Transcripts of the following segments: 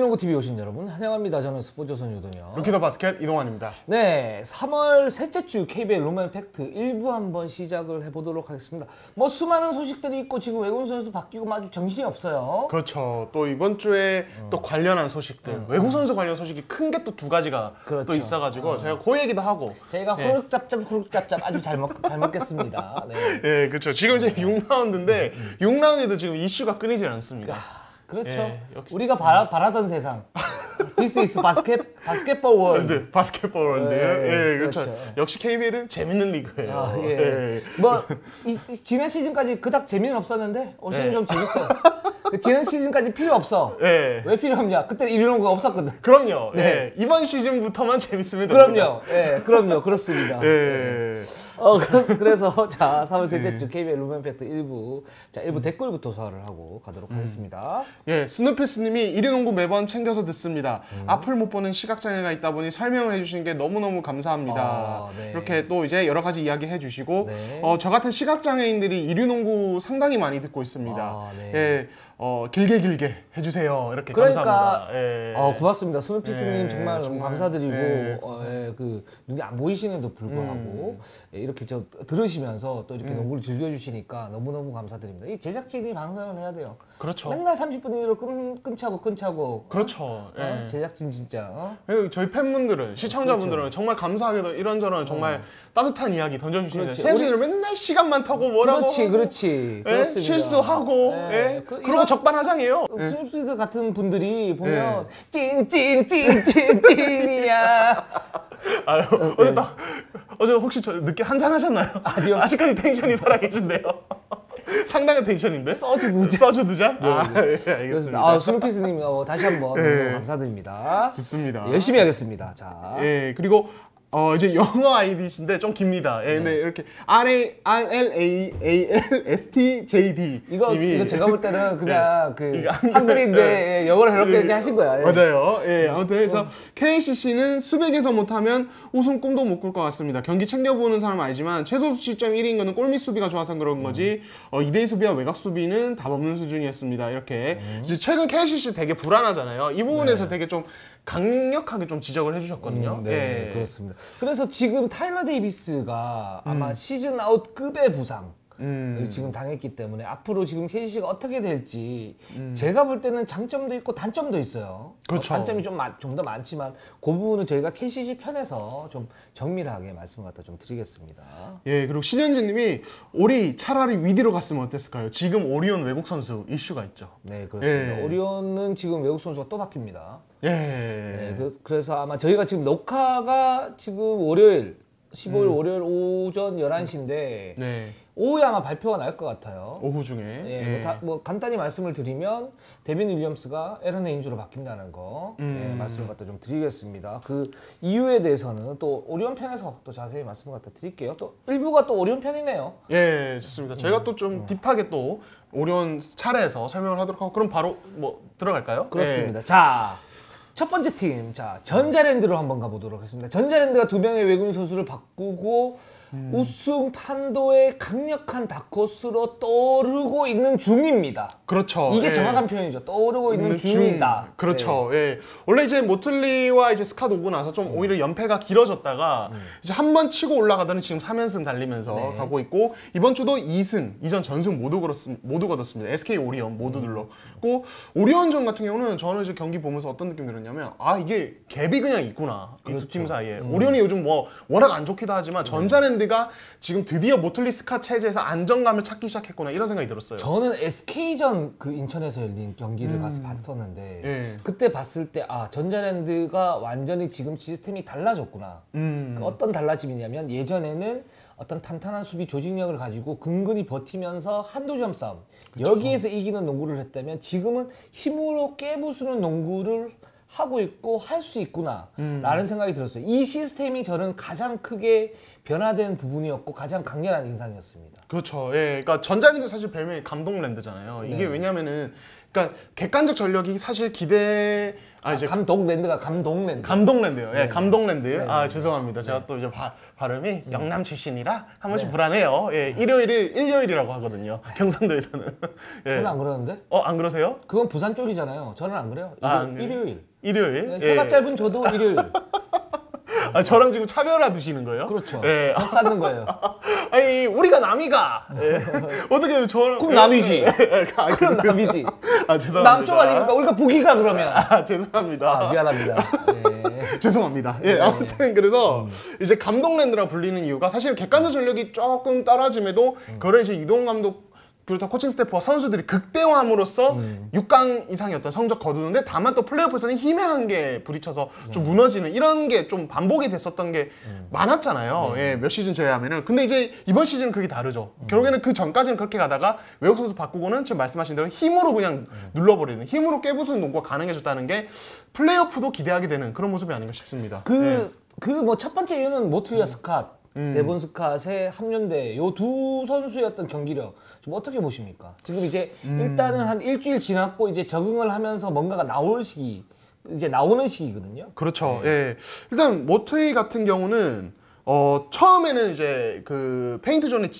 이르농구TV 오신 여러분 환영합니다. 저는 스포츠조선 유동현 루키더 바스켓 이동환입니다. 네, 3월 셋째 주 KBL 룸앤 팩트 1부 한번 시작을 해보도록 하겠습니다. 뭐 수많은 소식들이 있고 지금 외국인 선수 바뀌고 아주 정신이 없어요. 그렇죠. 또 이번 주에 또 관련한 소식들 외국 선수 관련 소식이 큰 게 또 두 가지가 그렇죠. 또 있어가지고 제가 그 얘기도 하고 저희가 후룩짭짭 아주 잘 먹겠습니다. 네. 네, 그렇죠. 지금 이제 6라운드인데 6라운드에도 지금 이슈가 끊이질 않습니다. 그렇죠. 예, 역시. 우리가 바라던 세상. This is 바스켓볼 월드. 바스켓볼 월드. 예, 예, 그렇죠. 역시 KBL은 재밌는 리그예요. 아, 예. 뭐 지난 시즌까지 그닥 재미는 없었는데 올 시즌 좀 재밌어요. 지난 시즌까지 필요 없어. 예. 왜 필요 없냐? 그때 이런 거 없었거든. 그럼요. 네. 예. 이번 시즌부터만 재밌으면 됩니다. 그럼요. 예, 그럼요. 그렇습니다. 예. 그래서 자, 3월 셋째 주 KBL 룸앤 팩트 1부. 자, 1부 댓글부터 소화를 하고 가도록 하겠습니다. 예, 스누피스님이 이르농구 매번 챙겨서 듣습니다. 앞을 못 보는 시각장애가 있다 보니 설명을 해주시는 게 너무너무 감사합니다. 네. 이렇게 또 이제 여러 가지 이야기 해주시고 네. 저 같은 시각장애인들이 이르농구 상당히 많이 듣고 있습니다. 네. 예, 길게 해주세요. 이렇게 그러니까 감사합니다. 예. 고맙습니다. 스누피스님 예, 정말 너무 정말, 감사드리고 예. 그 눈이 안 보이시는데도 불구하고 이렇게 저 들으시면서 또 이렇게 농구를 즐겨주시니까 너무너무 감사드립니다. 이 제작진이 방송을 해야 돼요. 그렇죠. 맨날 30분 이내로 끊자고 그렇죠. 예. 제작진 진짜 그리고 저희 팬분들은 시청자분들은 그렇죠. 정말 감사하게도 이런저런 정말 따뜻한 이야기 던져주시는데 그렇지. 시간을 맨날 시간만 타고 뭐라고 그렇지 예? 그렇습니다. 실수하고 예. 예? 그리고 적반하장이에요. 예. 스누피스 같은 분들이 보면 찐이야. 아유, 어제 혹시 저 늦게 한잔 하셨나요? 아니요. 아직까지 텐션이 살아계신데요. 상당한 텐션인데? 소주 두 잔. 소주 두 잔? 예, 그렇습니다. 알겠습니다. 스누피스님 다시 한번 너무 감사드립니다. 좋습니다. 열심히 하겠습니다. 자, 예, 그리고 이제 영어 아이디신데 좀 깁니다. 예, 근데 이렇게 RLAALSTJD 이거 제가 볼 때는 그냥 이거 한글인데 영어를 해롭게 이렇게 하신 거야. 예. 맞아요. 예, 아무튼 그래서 KCC는 수백에서 못하면 우승 꿈도 못 꿀 것 같습니다. 경기 챙겨보는 사람은 알지만 최소 실점 1위인 거는 골밑 수비가 좋아서 그런 거지 2대2 수비와 외곽 수비는 답 없는 수준이었습니다. 이렇게 이제 최근 KCC 되게 불안하잖아요. 이 부분에서 되게 좀 강력하게 좀 지적을 해주셨거든요. 네, 예. 그렇습니다. 그래서 지금 타일러 데이비스가 아마 시즌 아웃 급의 부상 지금 당했기 때문에 앞으로 지금 KCC가 어떻게 될지 제가 볼 때는 장점도 있고 단점도 있어요. 그렇죠. 단점이 좀 더 많지만 그 부분은 저희가 KCC 편에서 좀 정밀하게 말씀을 갖다 좀 드리겠습니다. 예, 그리고 신현진님이 오리 차라리 위디로 갔으면 어땠을까요? 지금 오리온 외국 선수 이슈가 있죠. 네, 그렇습니다. 예. 오리온은 지금 외국 선수가 또 바뀝니다. 예. 네, 그래서 아마 저희가 지금 녹화가 지금 월요일 15일 월요일 오전 11시인데 네. 오후에 아마 발표가 날 것 같아요. 오후 중에. 예, 뭐 간단히 말씀을 드리면 데빈 윌리엄스가 에런 헤인즈로 바뀐다는 거 예, 말씀을 갖다 좀 드리겠습니다. 그 이유에 대해서는 또 오리온 편에서 또 자세히 말씀을 갖다 드릴게요. 또 일부가 또 오리온 편이네요. 예, 좋습니다. 저희가 또 좀 딥하게 또 오리온 차례에서 설명을 하도록 하고 그럼 바로 뭐 들어갈까요? 그렇습니다. 자, 첫 번째 팀, 자 전자랜드로 한번 가보도록 하겠습니다. 전자랜드가 2명의 외국인 선수를 바꾸고 우승 판도의 강력한 다크호스로 떠오르고 있는 중입니다. 그렇죠. 이게 예. 정확한 표현이죠. 떠오르고 있는 중이다. 그렇죠. 예. 원래 이제 모틀리와 이제 스캇 오고 나서 좀 오히려 연패가 길어졌다가 이제 한 번 치고 올라가더니 지금 3연승 달리면서 가고 있고 이번 주도 2승, 이전 전승 모두 거뒀습니다. SK 오리온 모두 둘렀고 오리온전 같은 경우는 저는 이제 경기 보면서 어떤 느낌이 들었냐면 이게 갭이 그냥 있구나. 이 두 팀 사이에. 오리온이 요즘 뭐 워낙 안 좋기도 하지만 전자랜드가 지금 드디어 모틀리 스캇 체제에서 안정감을 찾기 시작했구나 이런 생각이 들었어요. 저는 SK전 그 인천에서 열린 경기를 가서 봤었는데 예. 그때 봤을 때 전자랜드가 완전히 지금 시스템이 달라졌구나. 그 어떤 달라짐이냐면 예전에는 어떤 탄탄한 수비 조직력을 가지고 근근히 버티면서 한두 점 싸움 여기에서 이기는 농구를 했다면 지금은 힘으로 깨부수는 농구를 하고 있고 할 수 있구나 라는 생각이 들었어요. 이 시스템이 저는 가장 크게 변화된 부분이었고 가장 강렬한 인상이었습니다. 그렇죠. 예, 그러니까 전자랜드 사실 별명이 감동랜드잖아요. 이게 왜냐면은 그러니까 객관적 전력이 사실 이제 감독랜드가 감독랜드. 감독랜드요. 예, 네. 감독랜드. 네. 아, 죄송합니다. 제가 또 이제 발음이 영남 출신이라 한 번씩 불안해요. 예, 일요일이라고 하거든요. 경상도에서는. 예. 저는 안 그러는데? 안 그러세요? 그건 부산 쪽이잖아요. 저는 안 그래요. 안 그래요? 일요일. 일요일? 네, 혀가 짧은 저도 일요일. 저랑 지금 차별화 두시는 거예요? 그렇죠. 예. 쌓는 거예요. 아니, 우리가 남이가. 예. 어떻게 저랑. 그럼 남이지. 아니, 그럼 남이지. 죄송합니다. 남쪽 아닙니까? 우리가 북이가 그러면. 죄송합니다. 미안합니다. 네. 죄송합니다. 예, 아무튼 그래서 이제 감독랜드라 불리는 이유가 사실 객관적 전력이 조금 떨어짐에도 그걸 이제 이동 감독 그렇다 코칭 스태프와 선수들이 극대화함으로써 6강 이상의 어떤 성적 거두는데 다만 또 플레이오프에서는 힘의 한계에 부딪혀서 좀 무너지는 이런 게 좀 반복이 됐었던 게 많았잖아요. 예, 몇 시즌 제외하면은. 근데 이제 이번 시즌은 그게 다르죠. 결국에는 그 전까지는 그렇게 가다가 외국 선수 바꾸고는 지금 말씀하신 대로 힘으로 그냥 눌러버리는 힘으로 깨부수는 농구가 가능해졌다는 게 플레이오프도 기대하게 되는 그런 모습이 아닌가 싶습니다. 그 뭐 첫 번째 이유는 모틀리와 스캇, 데본 스캇의 합류인데 요 두 선수의 어떤 경기력 좀 어떻게 보십니까? 지금 이제 일단은 한 일주일 지났고 이제 적응을 하면서 뭔가가 나오는 시기거든요. 그렇죠. 예. 일단 모트리 같은 경우는 처음에는 이제 그 페인트 존에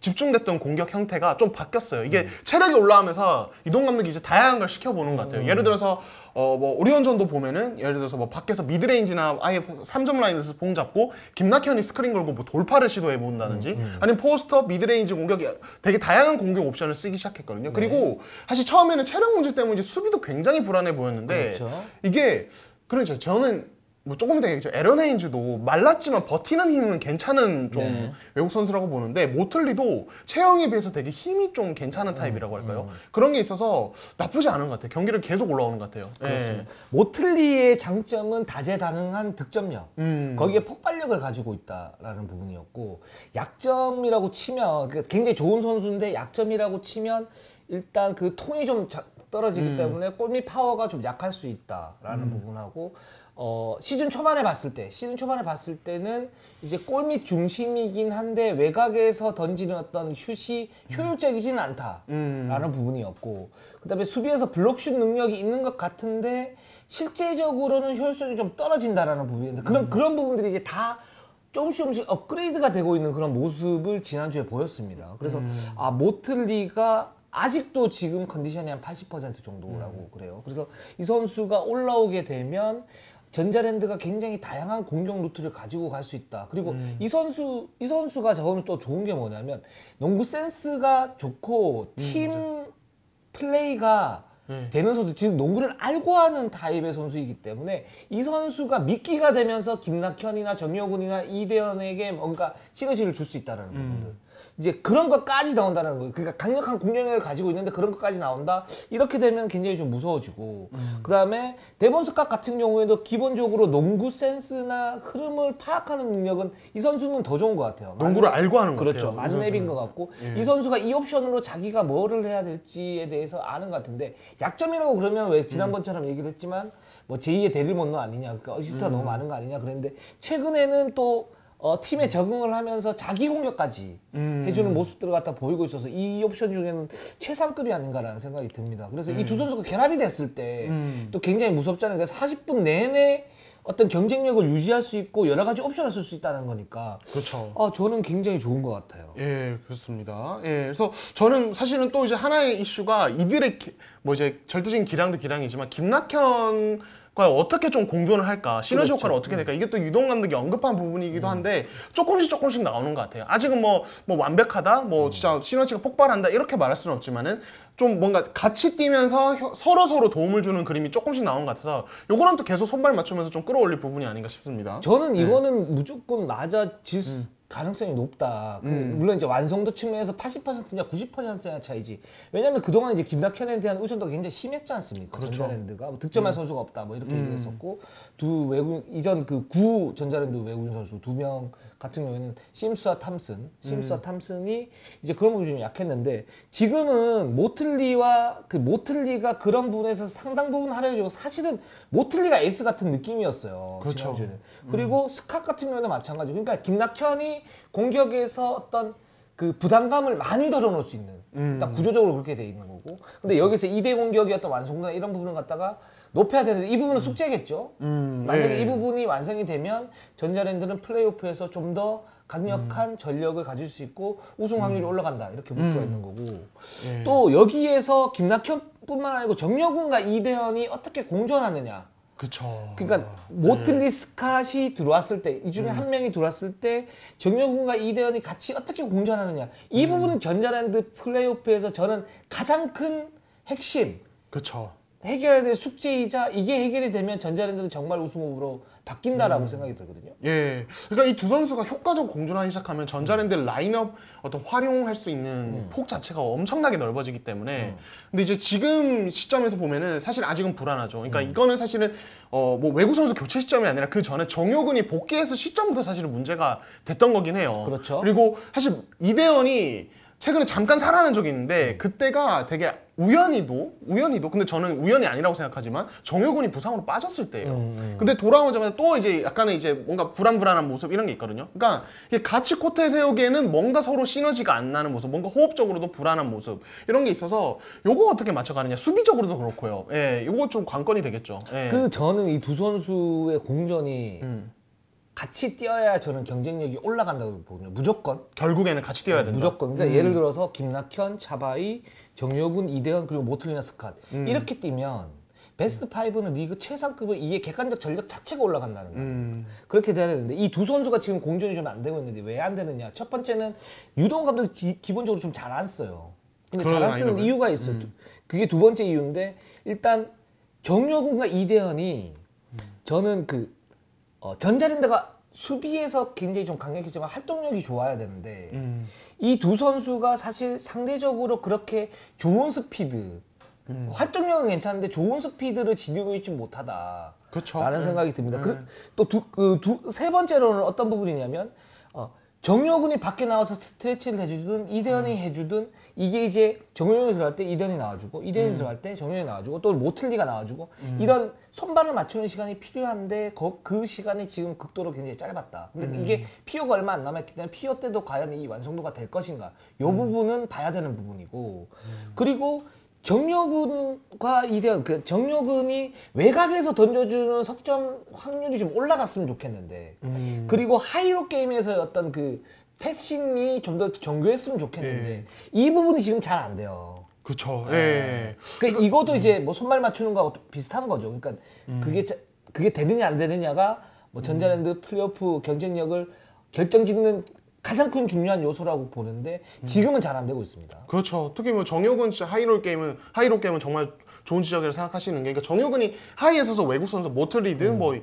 집중됐던 공격 형태가 좀 바뀌었어요. 이게 체력이 올라가면서 이동 감독이 이제 다양한 걸 시켜보는 것 같아요. 예를 들어서 뭐 오리온전도 보면은 예를 들어서 뭐 밖에서 미드레인지나 아예 3점 라인에서 공 잡고 김낙현이 스크린 걸고 뭐 돌파를 시도해 본다든지 아니면 포스트업 미드레인지 공격이 되게 다양한 공격 옵션을 쓰기 시작했거든요. 그리고 사실 처음에는 체력 문제 때문에 이제 수비도 굉장히 불안해 보였는데 그렇죠. 이게 그렇죠. 저는 뭐 조금 이따 얘기했죠. 에런 헤인즈도 말랐지만 버티는 힘은 괜찮은 좀 외국 선수라고 보는데 모틀리도 체형에 비해서 되게 힘이 좀 괜찮은 타입이라고 할까요? 그런 게 있어서 나쁘지 않은 것 같아요. 경기를 계속 올라오는 것 같아요. 그렇습니다. 모틀리의 장점은 다재다능한 득점력, 거기에 폭발력을 가지고 있다라는 부분이었고 약점이라고 치면 굉장히 좋은 선수인데 약점이라고 치면 일단 그 톤이 좀 떨어지기 때문에 골밑 파워가 좀 약할 수 있다라는 부분하고 시즌 초반에 봤을 때는 이제 골밑 중심이긴 한데 외곽에서 던지는 어떤 슛이 효율적이지는 않다라는 부분이었고 그다음에 수비에서 블록슛 능력이 있는 것 같은데 실제적으로는 효율성이 좀 떨어진다라는 부분인데 그런 부분들이 이제 다 조금씩 업그레이드가 되고 있는 그런 모습을 지난주에 보였습니다. 그래서 모틀리가 아직도 지금 컨디션이 한 80% 정도라고 그래요. 그래서 이 선수가 올라오게 되면 전자랜드가 굉장히 다양한 공격 루트를 가지고 갈 수 있다. 그리고 이 선수가 저는 또 좋은 게 뭐냐면 농구 센스가 좋고 팀 플레이가 되는 선수, 즉 농구를 알고 하는 타입의 선수이기 때문에 이 선수가 미끼가 되면서 김낙현이나 정효근이나 이대현에게 뭔가 시너지를 줄 수 있다는 부분들. 이제 그런 것까지 나온다는 거예요. 그러니까 강력한 공격력을 가지고 있는데 그런 것까지 나온다. 이렇게 되면 굉장히 좀 무서워지고 그다음에 데본 스캇 같은 경우에도 기본적으로 농구 센스나 흐름을 파악하는 능력은 이 선수는 더 좋은 것 같아요. 농구를 알고 하는 것 그렇죠. 같아요. 만렙인 것 같고 이 선수가 이 옵션으로 자기가 뭐를 해야 될지에 대해서 아는 것 같은데 약점이라고 그러면 왜 지난번처럼 얘기를 했지만 뭐 제2의 데릴 먼로 아니냐, 그러니까 어시스트가 너무 많은 거 아니냐 그랬는데 최근에는 또 팀에 적응을 하면서 자기 공격까지 해주는 모습들을 갖다 보이고 있어서 이 옵션 중에는 최상급이 아닌가라는 생각이 듭니다. 그래서 이 두 선수가 결합이 됐을 때 또 굉장히 무섭잖아요. 그러니까 40분 내내 어떤 경쟁력을 유지할 수 있고 여러 가지 옵션을 쓸 수 있다는 거니까 그렇죠. 저는 굉장히 좋은 것 같아요. 예, 그렇습니다. 예, 그래서 저는 사실은 또 이제 하나의 이슈가 이들의 뭐 이제 절대적인 기량도 기량이지만 김낙현 어떻게 좀 공존을 할까, 시너지 효과를 어떻게 될까, 이게 또 유동 감독이 언급한 부분이기도 한데 조금씩 나오는 것 같아요. 아직은 뭐 완벽하다, 뭐 진짜 시너지가 폭발한다 이렇게 말할 수는 없지만은 좀 뭔가 같이 뛰면서 서로 도움을 주는 그림이 조금씩 나오는 것 같아서 요거는 또 계속 손발 맞추면서 좀 끌어올릴 부분이 아닌가 싶습니다. 저는 이거는 무조건 맞아질 가능성이 높다. 물론 이제 완성도 측면에서 80%냐 90%냐 차이지. 왜냐면 그동안 이제 김낙현에 대한 의존도가 굉장히 심했지 않습니까? 그렇죠. 전자랜드가 뭐 득점할 선수가 없다 뭐 이렇게 얘기했었고 두 외국 이전 그 구 전자랜드 외국인 선수 2명 같은 경우에는 심스와 탐슨이 이제 그런 부분이 좀 약했는데 지금은 모틀리가 그런 부분에서 상당 부분 할애해주고 사실은 모틀리가 에이스 같은 느낌이었어요. 그렇죠. 지난주에는. 그리고 스캇 같은 경우는 마찬가지고 그러니까 김낙현이 공격에서 어떤 그 부담감을 많이 덜어놓을 수 있는 딱 구조적으로 그렇게 돼 있는 거고. 근데 여기서 2대 공격이 어떤 완성도나 이런 부분을 갖다가 높여야 되는데 이 부분은 숙제겠죠. 만약에 예. 이 부분이 완성이 되면 전자랜드는 플레이오프에서 좀 더 강력한 전력을 가질 수 있고 우승 확률이 올라간다 이렇게 볼 수가 있는 거고. 예. 또 여기에서 김낙현뿐만 아니고 정여군과 이대현이 어떻게 공존하느냐. 그쵸. 그러니까 모틀리 스캇이 들어왔을 때 이 중에 한 명이 들어왔을 때 정여군과 이대현이 같이 어떻게 공존하느냐 이 부분은 전자랜드 플레이오프에서 저는 가장 큰 핵심 그쵸. 해결해야 될 숙제이자 이게 해결이 되면 전자랜드는 정말 우승 후보로 바뀐다라고 생각이 들거든요. 예. 그러니까 이 두 선수가 효과적으로 공존하기 시작하면 전자랜드 라인업 어떤 활용할 수 있는 폭 자체가 엄청나게 넓어지기 때문에 근데 이제 지금 시점에서 보면은 사실 아직은 불안하죠. 그러니까 이거는 사실은 뭐 외국 선수 교체 시점이 아니라 그 전에 정효근이 복귀했을 시점부터 사실은 문제가 됐던 거긴 해요. 그렇죠. 그리고 사실 이대현이 최근에 잠깐 살아난 적이 있는데 그때가 되게 우연히도 근데 저는 우연이 아니라고 생각하지만 정효근이 부상으로 빠졌을 때예요. 근데 돌아오자마자 또 이제 약간의 이제 뭔가 불안한 모습 이런 게 있거든요. 그러니까 이게 같이 코트에 세우기에는 뭔가 서로 시너지가 안 나는 모습, 뭔가 호흡적으로도 불안한 모습 이런 게 있어서 요거 어떻게 맞춰가느냐 수비적으로도 그렇고요. 예, 요거 좀 관건이 되겠죠. 예. 그 저는 이 두 선수의 공전이 같이 뛰어야 저는 경쟁력이 올라간다고 보거든요. 무조건. 결국에는 같이 뛰어야 된다. 무조건. 그러니까 예를 들어서 김낙현, 차바이, 정여군, 이대현 그리고 모틀리나 스캇 이렇게 뛰면 베스트 5는 리그 최상급을 이게 객관적 전력 자체가 올라간다는 거예요. 그렇게 돼야 되는데 이 두 선수가 지금 공존이 좀 안 되고 있는데 왜 안 되느냐? 첫 번째는 유동 감독이 기본적으로 좀 잘 안 써요. 근데 잘 안 쓰는 이유가 있어요. 그게 두 번째 이유인데 일단 정여군과 이대현이 저는 전자랜드가 수비에서 굉장히 좀 강력했지만 활동력이 좋아야 되는데 이 두 선수가 사실 상대적으로 그렇게 좋은 스피드 활동력은 괜찮은데 좋은 스피드를 지니고 있지 못하다 그쵸. 라는 생각이 듭니다. 또 세 번째로는 어떤 부분이냐면 정효근이 밖에 나와서 스트레치를 해주든 이대현이 해주든 이게 이제 정효근이 들어갈 때 이대현이 나와주고 이대현이 들어갈 때 정효근이 나와주고 또 모틀리가 나와주고 이런 손발을 맞추는 시간이 필요한데 그 시간이 지금 극도로 굉장히 짧았다. 근데 이게 피오가 얼마 안 남았기 때문에 피오 때도 과연 이 완성도가 될 것인가 이 부분은 봐야 되는 부분이고 그리고 정여근과 이대현, 정여근이 외곽에서 던져주는 석점 확률이 좀 올라갔으면 좋겠는데, 그리고 하이로 게임에서의 어떤 그 패싱이 좀 더 정교했으면 좋겠는데, 이 부분이 지금 잘 안 돼요. 그쵸. 예. 예. 그러니까 이것도 이제 뭐 손발 맞추는 거하고 비슷한 거죠. 그러니까 그게 되느냐 안 되느냐가 뭐 전자랜드 플레이오프 경쟁력을 결정짓는 가장 큰 중요한 요소라고 보는데 지금은 잘 안 되고 있습니다. 그렇죠. 특히 뭐 정효근 진짜 하이로 게임은 정말 좋은 지적이라고 생각하시는 게 그러니까 정효근이 하이에 서서 외국 선수 모틀리든 뭐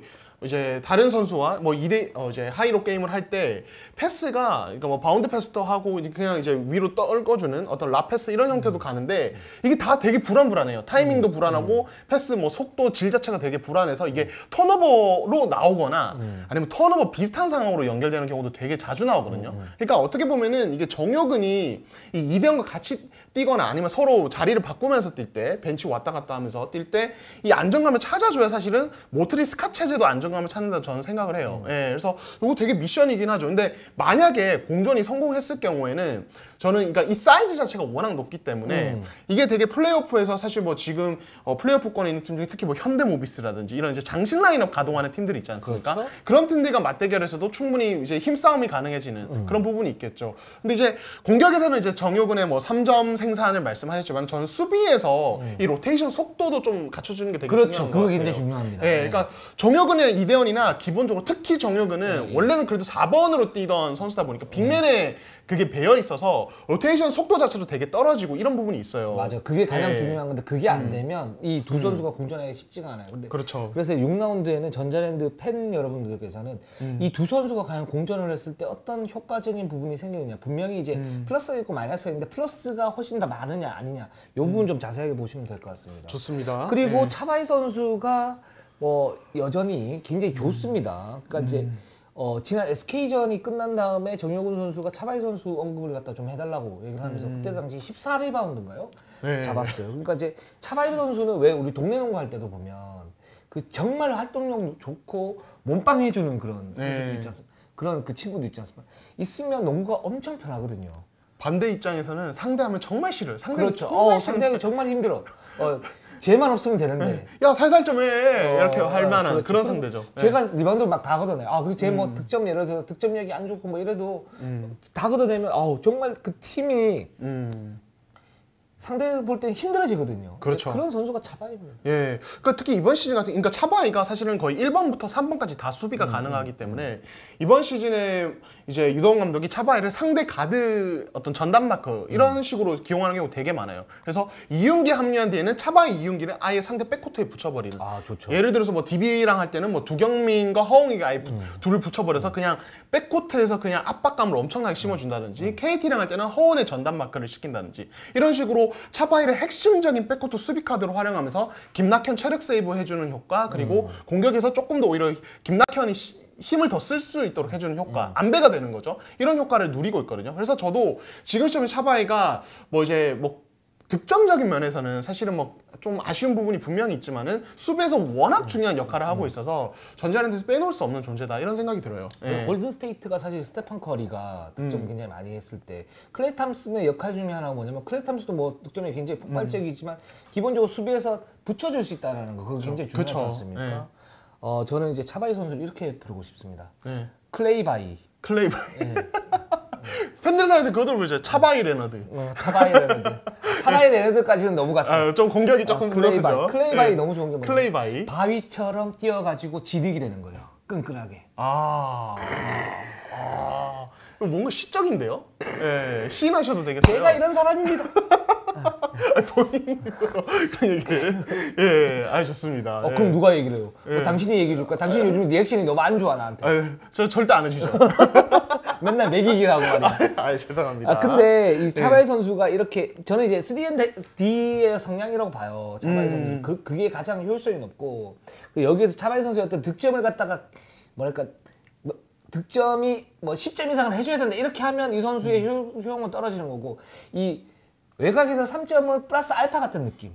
이제 다른 선수와 뭐 이제 하이로 게임을 할 때 패스가 그러니까 뭐 바운드 패스도 하고 그냥 이제 위로 떨궈주는 어떤 라 패스 이런 형태도 가는데 이게 다 되게 불안해요. 타이밍도 불안하고 패스 뭐 속도 질 자체가 되게 불안해서 이게 턴오버로 나오거나 아니면 턴오버 비슷한 상황으로 연결되는 경우도 되게 자주 나오거든요. 그러니까 어떻게 보면은 이게 정효근이 이 이대현과 같이 뛰거나 아니면 서로 자리를 바꾸면서 뛸 때 벤치 왔다 갔다 하면서 뛸 때 이 안정감을 찾아줘야 사실은 모트리 스캇 체제도 안정감을 찾는다 저는 생각을 해요. 예, 그래서 이거 되게 미션이긴 하죠. 근데 만약에 공존이 성공했을 경우에는 저는 그러니까 이 사이즈 자체가 워낙 높기 때문에 이게 되게 플레이오프에서 사실 뭐 지금 플레이오프권에 있는 팀 중에 특히 뭐 현대모비스라든지 이런 이제 장신 라인업 가동하는 팀들이 있지 않습니까? 그렇죠? 그런 팀들과 맞대결에서도 충분히 이제 힘싸움이 가능해지는 그런 부분이 있겠죠. 근데 이제 공격에서는 이제 정효근의 뭐 3점 생산을 말씀하셨지만 저는 수비에서 이 로테이션 속도도 좀 갖춰주는 게 되게 그렇죠. 중요한 것 그거 같아요. 굉장히 중요합니다. 예, 그러니까 정효근이나 이대현이나 기본적으로 특히 정효근은 원래는 그래도 4번으로 뛰던 선수다 보니까 빅맨에 그게 배어 있어서 로테이션 속도 자체도 되게 떨어지고 이런 부분이 있어요. 맞아. 그게 가장 예. 중요한 건데 그게 안 되면 이 두 선수가 공존하기 쉽지가 않아요. 근데 그렇죠. 그래서 6라운드에는 전자랜드 팬 여러분들께서는 이 두 선수가 과연 공존을 했을 때 어떤 효과적인 부분이 생기느냐. 분명히 이제 플러스가 있고 마이너스가 있는데 플러스가 훨씬 더 많으냐 아니냐. 이 부분 좀 자세하게 보시면 될 것 같습니다. 좋습니다. 그리고 예. 차바이 선수가 뭐 여전히 굉장히 좋습니다. 그러니까 이제 지난 SK전이 끝난 다음에 정효근 선수가 차바이 선수 언급을 갖다 좀 해달라고 얘기를 하면서 그때 당시 14리바운드인가요? 네. 잡았어요. 그러니까 이제 차바이 선수는 왜 우리 동네 농구 할 때도 보면 그 정말 활동력 좋고 몸빵 해주는 그런 선수도 있지 않습니까? 그런 그 친구도 있지 않습니까? 있으면 농구가 엄청 편하거든요. 반대 입장에서는 상대하면 정말 싫어요. 상대는 그렇죠. 정말 상대하기 정말 힘들어. 쟤만 없으면 되는데. 야 살살 좀 해. 이렇게 할 만한 그렇죠. 그런 상대죠. 제가 리바운드를 막 다 걷어내요. 그리고 쟤 뭐 득점 예를 들어서 득점력이 안 좋고 뭐 이래도 다 걷어내면 정말 그 팀이 상대 볼 때 힘들어지거든요. 그렇죠. 그런 선수가 차바이입니다. 예. 그러니까 특히 이번 시즌 같은, 그러니까 차바이가 사실은 거의 1번부터 3번까지 다 수비가 가능하기 때문에 이번 시즌에 이제 유동원 감독이 차바이를 상대 가드 어떤 전담 마커 이런 식으로 기용하는 경우 되게 많아요. 그래서 이윤기 합류한 뒤에는 차바이 이윤기를 아예 상대 백코트에 붙여버리는. 좋죠. 예를 들어서 뭐 DB랑 할 때는 뭐 두경민과 허웅이가 아예 둘을 붙여버려서 그냥 백코트에서 그냥 압박감을 엄청나게 심어준다든지 KT랑 할 때는 허운의 전담 마크를 시킨다든지 이런 식으로 차바이를 핵심적인 백코트 수비 카드로 활용하면서 김낙현 체력 세이브 해주는 효과, 그리고 공격에서 조금 더 오히려 김낙현이 힘을 더 쓸 수 있도록 해주는 효과, 안배가 되는 거죠. 이런 효과를 누리고 있거든요. 그래서 저도 지금 시점에 차바이가 뭐 이제 뭐 득점적인 면에서는 사실은 뭐 좀 아쉬운 부분이 분명히 있지만은 수비에서 워낙 중요한 역할을 하고 있어서 전자랜드에서 빼놓을 수 없는 존재다 이런 생각이 들어요. 예. 골든 스테이트가 사실 스테판 커리가 득점 굉장히 많이 했을 때 클레이 탐슨의 역할 중에 하나가 뭐냐면, 클레이 탐슨도 뭐 득점이 굉장히 폭발적이지만 기본적으로 수비에서 붙여줄 수 있다는 거, 그거 굉장히 중요하지 않습니까? 예. 저는 이제 차바이 선수를 이렇게 부르고 싶습니다. 예. 클레이바이. 클레이바이. 팬들 사이에서 그것도 부르죠. 차바이 레너드. 차바이 레너드. 차바이 레너드까지는 너무 갔어. 좀 공격이 조금 클레이바이. 클레이바이 예. 너무 좋은 게 뭐냐면 클레이바이. 바위처럼 뛰어가지고 지득이 되는 거예요. 끈끈하게. 뭔가 시적인데요? 예, 시인하셔도 되겠어요. 제가 이런 사람입니다. 본인이 그런 얘기를. 예, 좋습니다. 그럼 누가 얘기를 해요? 당신이 얘기해 줄까? 당신이 요즘 리액션이 너무 안 좋아 나한테. 저 절대 안 해주죠. 맨날 매기기 하고 말이야. 죄송합니다. 근데 이 차바이 선수가 이렇게, 저는 이제 3&D의 성향이라고 봐요. 차바이 선수. 그게 가장 효율성이 높고, 여기에서 차바이 선수의 어떤 득점을 갖다가 뭐랄까, 득점이 뭐 10점 이상을 해줘야 된다 이렇게 하면 이 선수의 효용은 떨어지는 거고, 이 외곽에서 3점은 플러스 알파 같은 느낌.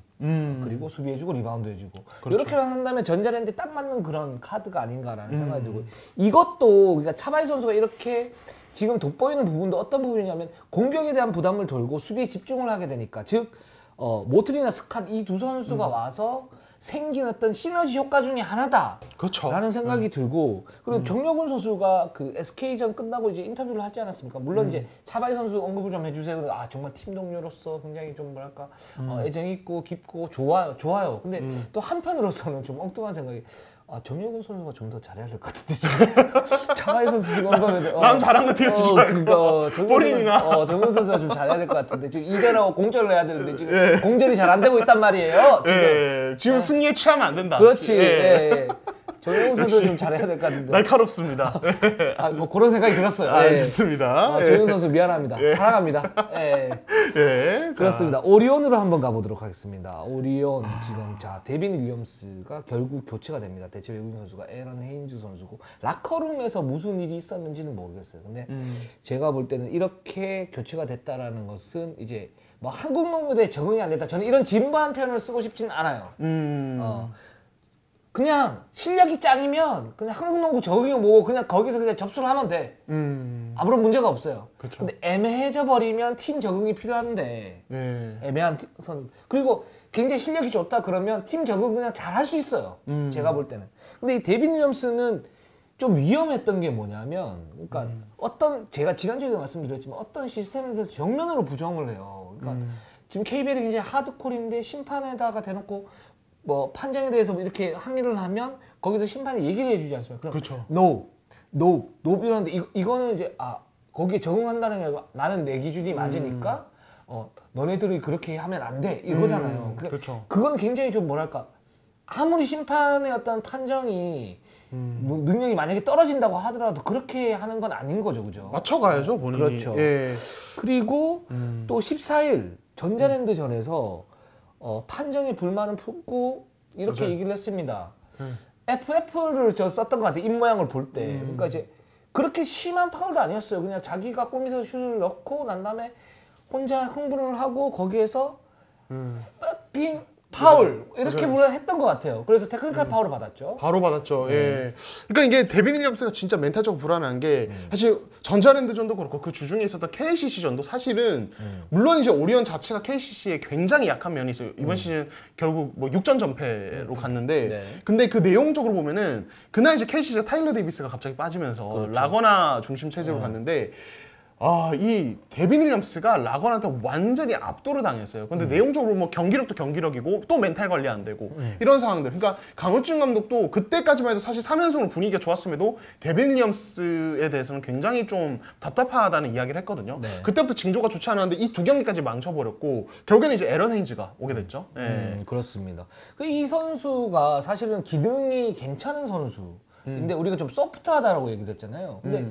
그리고 수비해주고 리바운드 해주고. 그렇죠. 이렇게만 한다면 전자랜드에 딱 맞는 그런 카드가 아닌가라는 생각이 들고, 이것도 그러니까 차바이 선수가 이렇게 지금 돋보이는 부분도 어떤 부분이냐면 공격에 대한 부담을 덜고 수비에 집중을 하게 되니까, 즉 모틀이나 스캇 이 두 선수가 와서 생긴 어떤 시너지 효과 중에 하나다. 그렇죠. 라는 생각이 들고, 그리고 정혁훈 선수가 그 SK전 끝나고 이제 인터뷰를 하지 않았습니까? 물론 이제 차바이 선수 언급을 좀 해주세요. 정말 팀 동료로서 굉장히 좀 뭐랄까 애정 있고 깊고 좋아요. 근데 또 한편으로서는 좀 엉뚱한 생각이, 정혁훈 선수가 좀 더 잘해야 될 것 같은데 지금. 차바이 선수 지금 언급을 남 잘한 거 되게 그러니까 정혁훈 선수가 좀 잘해야 될 것 같은데 지금 이대로 공절을 해야 되는데 지금 공절이 잘 안 되고 있단 말이에요. 지금. 지금 승리에 취하면 안 된다. 그렇지. 정혁훈 선수 좀 잘해야 될 것 같은데. 날카롭습니다. 뭐 그런 생각이 들었어요. 좋습니다. 정혁훈 선수 미안합니다. 사랑합니다. 그렇습니다. 오리온으로 한번 가보도록 하겠습니다. 오리온 지금 데빈 윌리엄스가 결국 교체가 됩니다. 대체 외국인 선수가 에런 헤인즈 선수고, 라커룸에서 무슨 일이 있었는지는 모르겠어요. 근데 제가 볼 때는 이렇게 교체가 됐다라는 것은 이제 뭐 한국 농구대에 적응이 안 됐다. 저는 이런 진부한 표현을 쓰고 싶지는 않아요. 그냥 실력이 짱이면 그냥 한국 농구 적응이 뭐고 그냥 거기서 그냥 접수를 하면 돼. 아무런 문제가 없어요. 그쵸. 근데 애매해져 버리면 팀 적응이 필요한데, 애매한 선. 그리고 굉장히 실력이 좋다 그러면 팀 적응 그냥 잘 할 수 있어요. 제가 볼 때는. 근데 이 데빈 윌리엄스는 좀 위험했던 게 뭐냐면, 그러니까 제가 지난주에도 말씀드렸지만 어떤 시스템에 대해서 정면으로 부정을 해요. 그러니까 지금 KBL이 굉장히 하드콜인데 심판에다가 대놓고 뭐 판정에 대해서 이렇게 항의를 하면 거기서 심판이 얘기를 해주지 않습니까? 그럼 그렇죠. no 이러는데 이거는 이제 거기에 적응한다는 게 아니라 나는 내 기준이 맞으니까 너네들이 그렇게 하면 안 돼 이거잖아요. 그렇죠. 그건 굉장히 좀 뭐랄까, 아무리 심판의 어떤 판정이 뭐 능력이 만약에 떨어진다고 하더라도 그렇게 하는 건 아닌 거죠, 그죠? 맞춰가야죠, 본인이. 그렇죠. 그리고 또 14일 전자랜드전에서 판정에 불만을 품고 이렇게 맞아요. 얘기를 했습니다. FF를 썼던 것 같아요. 입 모양을 볼 때. 그러니까 이제 그렇게 심한 파울도 아니었어요. 그냥 자기가 골밑에서 슛을 넣고 난 다음에 혼자 흥분을 하고 거기에서 빙 파울 이렇게 물론 했던 것 같아요. 그래서 테크니컬 파울을 받았죠. 바로 받았죠. 예. 그러니까 이게 데빈 윌리엄스가 진짜 멘탈적으로 불안한 게 사실 전자랜드전도 그렇고 그 주중에 있었던 KCC전도 사실은 물론 이제 오리온 자체가 KCC에 굉장히 약한 면이 있어요. 이번 시즌 결국 뭐 6전 전패로 갔는데 네. 근데 그 내용적으로 보면은 그날 이제 KCC가 타일러 데이비스가 갑자기 빠지면서 그렇죠. 라거나 중심 체제로 갔는데 이 데빈 윌리엄스가 라건한테 완전히 압도를 당했어요. 근데 내용적으로 뭐 경기력도 경기력이고 또 멘탈 관리 안 되고 이런 상황들. 그러니까 강호준 감독도 그때까지만 해도 사실 3연승으로 분위기가 좋았음에도 데빈 윌리엄스에 대해서는 굉장히 좀 답답하다는 이야기를 했거든요. 네. 그때부터 징조가 좋지 않았는데 이 두 경기까지 망쳐버렸고 결국에는 이제 에런 헤인즈가 오게 됐죠. 예. 그렇습니다. 이 선수가 사실은 기능이 괜찮은 선수. 근데 우리가 좀 소프트하다라고 얘기를 했잖아요. 근데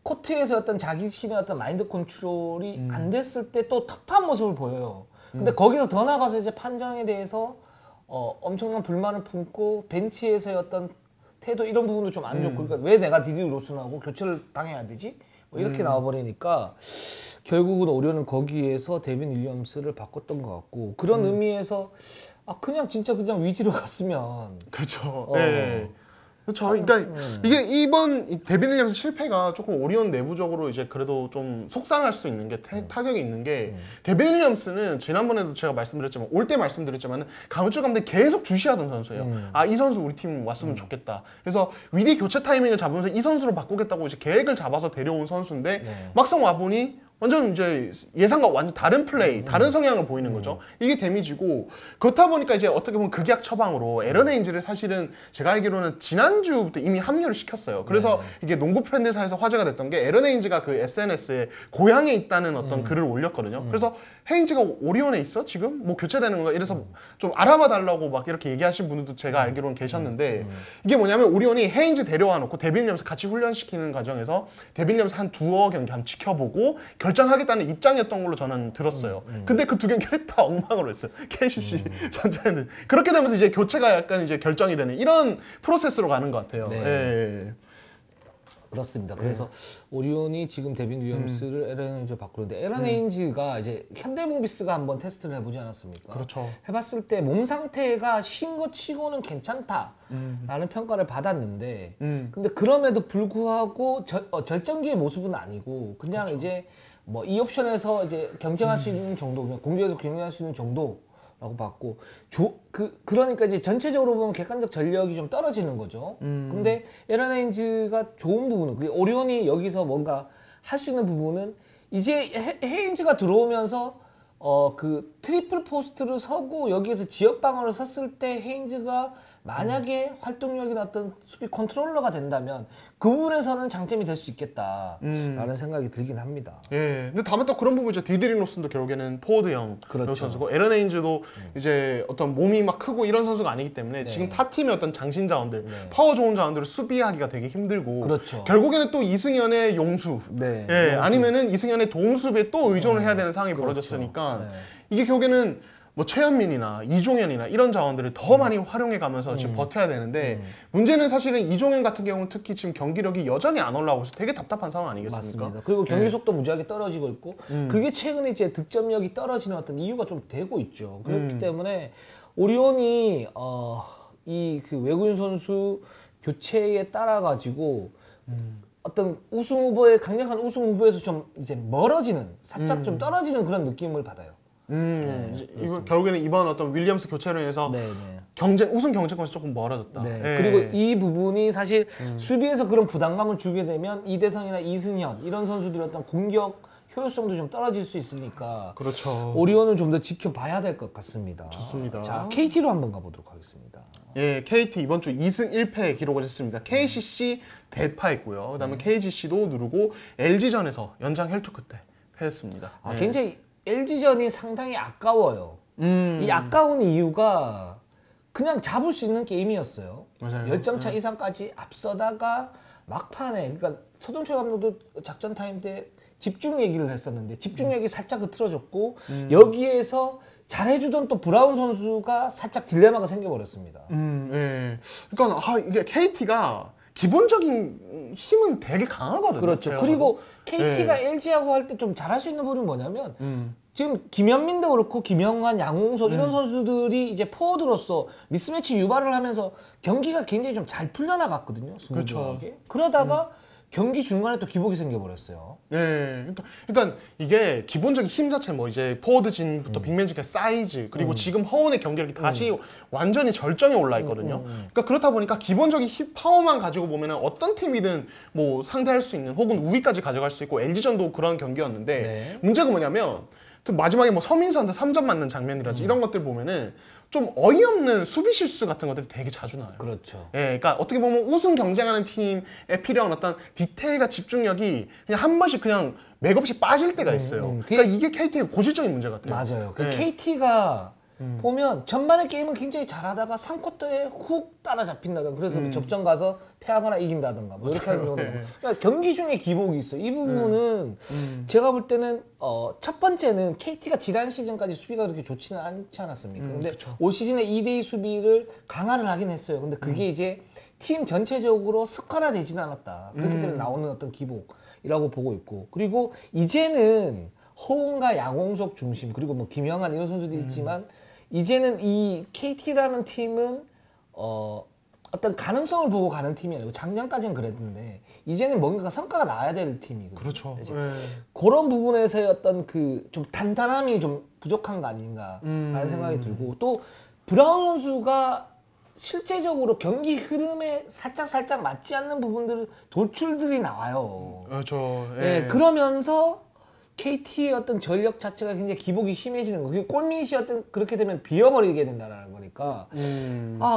코트에서 어떤 자기 자신의 어떤 마인드 컨트롤이 안 됐을 때 또 터프한 모습을 보여요. 근데 거기서 더 나가서 이제 판정에 대해서 엄청난 불만을 품고 벤치에서의 어떤 태도 이런 부분도 좀 안 좋고 그러니까 왜 내가 디디 로슨하고 교체를 당해야 되지? 뭐 이렇게 나와버리니까 결국은 오리온은 거기에서 데빈 윌리엄스를 바꿨던 것 같고 그런 의미에서 그냥 진짜 그냥 위기로 갔으면 그렇죠. 네. 그렇죠. 그러니까 이게 이번 데빈 윌리엄스 실패가 조금 오리온 내부적으로 이제 그래도 좀 속상할 수 있는 게 타격이 있는 게 데빈 윌리엄스는 지난번에도 제가 말씀드렸지만 올 때 말씀드렸지만 강우철 감독이 계속 주시하던 선수예요. 이 선수 우리 팀 왔으면 좋겠다. 그래서 위기 교체 타이밍을 잡으면서 이 선수로 바꾸겠다고 이제 계획을 잡아서 데려온 선수인데 막상 와 보니 완전 이제 예상과 완전 다른 플레이, 다른 성향을 보이는 거죠. 이게 데미지고 그렇다 보니까 이제 어떻게 보면 극약 처방으로 에런 헤인즈를 사실은 제가 알기로는 지난주부터 이미 합류를 시켰어요. 그래서 이게 농구 팬들 사이에서 화제가 됐던 게 에런 헤인즈가 그 SNS에 고향에 있다는 어떤 글을 올렸거든요. 그래서 헤인즈가 오리온에 있어 지금? 뭐 교체되는 건가? 이래서 좀 알아봐 달라고 막 이렇게 얘기하신 분들도 제가 알기로는 계셨는데 이게 뭐냐면 오리온이 헤인즈 데려와 놓고 데빈 윌리엄스 같이 훈련시키는 과정에서 데빈 윌리엄스 한 두어 경기 한번 지켜보고 결정하겠다는 입장이었던 걸로 저는 들었어요. 근데 그 두 경기를 다 엉망으로 했어요. KCC 전자랜드. 그렇게 되면서 이제 교체가 약간 이제 결정이 되는 이런 프로세스로 가는 것 같아요. 네. 예. 그렇습니다. 그래서 오리온이 지금 데빈 윌리엄스를 에런 헤인즈로 바꾸는데 에런 헤인즈가 이제 현대모비스가 한번 테스트를 해보지 않았습니까? 그렇죠. 해봤을 때 몸 상태가 쉰 것 치고는 괜찮다라는 평가를 받았는데 근데 그럼에도 불구하고 절정기의 모습은 아니고 그냥 그렇죠. 이제 뭐 이 옵션에서 이제 경쟁할 수 있는 정도, 그냥 공격에서 경쟁할 수 있는 정도라고 봤고, 그러니까 이제 전체적으로 보면 객관적 전력이 좀 떨어지는 거죠. 근데 에런 헤인즈가 좋은 부분은, 그 오리온이 여기서 뭔가 할 수 있는 부분은 이제 헤인즈가 들어오면서 그 트리플 포스트를 서고 여기에서 지역 방어를 섰을 때 헤인즈가 만약에 활동력이나 어떤 수비 컨트롤러가 된다면 그 부분에서는 장점이 될 수 있겠다라는 생각이 들긴 합니다. 예. 근데 다만 또 그런 부분이죠. 디드린 로슨도 결국에는 포워드형 그렇죠. 선수고 에런 헤인즈도 이제 어떤 몸이 막 크고 이런 선수가 아니기 때문에 네. 지금 타 팀의 어떤 장신 자원들, 파워 좋은 자원들을 수비하기가 되게 힘들고 그렇죠. 결국에는 또 이승현의 용수, 네. 예, 아니면은 이승현의 도움수비에 또 의존을 해야 되는 상황이 벌어졌으니까 네. 이게 결국에는 뭐 최현민이나 이종현이나 이런 자원들을 더 많이 활용해 가면서 지금 버텨야 되는데 문제는 사실은 이종현 같은 경우는 특히 지금 경기력이 여전히 안 올라오고 있어서 되게 답답한 상황 아니겠습니까? 맞습니다. 그리고 경기 속도 무지하게 떨어지고 있고 그게 최근에 이제 득점력이 떨어지는 어떤 이유가 좀 되고 있죠. 그렇기 때문에 오리온이 이 그 외국인 선수 교체에 따라 가지고 어떤 우승 후보의 강력한 우승 후보에서 좀 이제 멀어지는 살짝 좀 떨어지는 그런 느낌을 받아요. 이번 결국에는 이번 어떤 윌리엄스 교체로 인해서 우승 경쟁권에서 조금 멀어졌다. 네. 예. 그리고 이 부분이 사실 수비에서 그런 부담감을 주게 되면 이대성이나 이승현 이런 선수들의 어떤 공격 효율성도 좀 떨어질 수 있으니까 그렇죠. 오리온은 좀 더 지켜봐야 될 것 같습니다. 좋습니다. 자, KT로 한번 가보도록 하겠습니다. 예, KT 이번 주 2승 1패 기록을 했습니다. KCC 대파했고요. 그다음에 KGC도 누르고 LG전에서 연장 혈투 끝에 패했습니다. 예. 굉장히 LG전이 상당히 아까워요. 이 아까운 이유가 그냥 잡을 수 있는 게임이었어요. 맞아요. 10점 차 이상까지 앞서다가 막판에, 그러니까 서동철 감독도 작전 타임 때 집중 얘기를 했었는데 집중력이 살짝 흐트러졌고 여기에서 잘해주던 또 브라운 선수가 살짝 딜레마가 생겨버렸습니다. 예. 그러니까 이게 KT가 기본적인 힘은 되게 강하거든요. 그렇죠. 제가 그리고 봐도. KT가 네. LG하고 할 때 좀 잘할 수 있는 부분이 뭐냐면 지금 김현민도 그렇고 김영환, 양홍석 이런 선수들이 이제 포워드로서 미스매치 유발을 하면서 경기가 굉장히 좀 잘 풀려나갔거든요. 그렇죠. 그러다가 경기 중간에 또 기복이 생겨버렸어요. 네, 그러니까 이게 기본적인 힘 자체 뭐 이제 포워드 진부터 빅맨 진까지 사이즈 그리고 지금 허운의 경기력이 다시 완전히 절정에 올라 있거든요. 그러니까 그렇다 보니까 기본적인 힙 파워만 가지고 보면은 어떤 팀이든 뭐 상대할 수 있는 혹은 우위까지 가져갈 수 있고 LG전도 그런 경기였는데 네. 문제가 뭐냐면 또 마지막에 뭐 서민수한테 3점 맞는 장면이라든지 이런 것들 보면은 좀 어이없는 수비 실수 같은 것들이 되게 자주 나와요. 그렇죠. 예, 그러니까 어떻게 보면 우승 경쟁하는 팀에 필요한 어떤 디테일과 집중력이 그냥 한 번씩 그냥 맥없이 빠질 때가 있어요. 그러니까 이게 KT의 고질적인 문제 같아요. 맞아요. 그 네. KT가 보면 전반의 게임은 굉장히 잘하다가 3쿼터에 훅 따라잡힌다든가 그래서 뭐 접전 가서 패하거나 이긴다든가 뭐 이렇게 하는 경우도 그러니까 경기 중에 기복이 있어요. 이 부분은 제가 볼 때는 첫 번째는 KT가 지난 시즌까지 수비가 그렇게 좋지는 않지 않았습니까? 근데 올 시즌에 2대2 수비를 강화를 하긴 했어요. 근데 그게 이제 팀 전체적으로 습관화되지는 않았다. 그렇기 때문에 나오는 어떤 기복이라고 보고 있고 그리고 이제는 허웅과 양홍석 중심 그리고 뭐 김영환 이런 선수들이 있지만 이제는 이 KT라는 팀은 어떤 가능성을 보고 가는 팀이 아니고 작년까지는 그랬는데 이제는 뭔가 성과가 나야 될 팀이거든요. 그렇죠. 이제 네. 그런 부분에서의 어떤 그 좀 단단함이 좀 부족한 거 아닌가라는 생각이 들고 또 브라운 선수가 실제적으로 경기 흐름에 살짝 맞지 않는 부분들 돌출들이 나와요. 그렇죠. 네, 그러면서 KT의 어떤 전력 자체가 굉장히 기복이 심해지는 거. 그게 골밑이 어떤 그렇게 되면 비어버리게 된다는 거니까.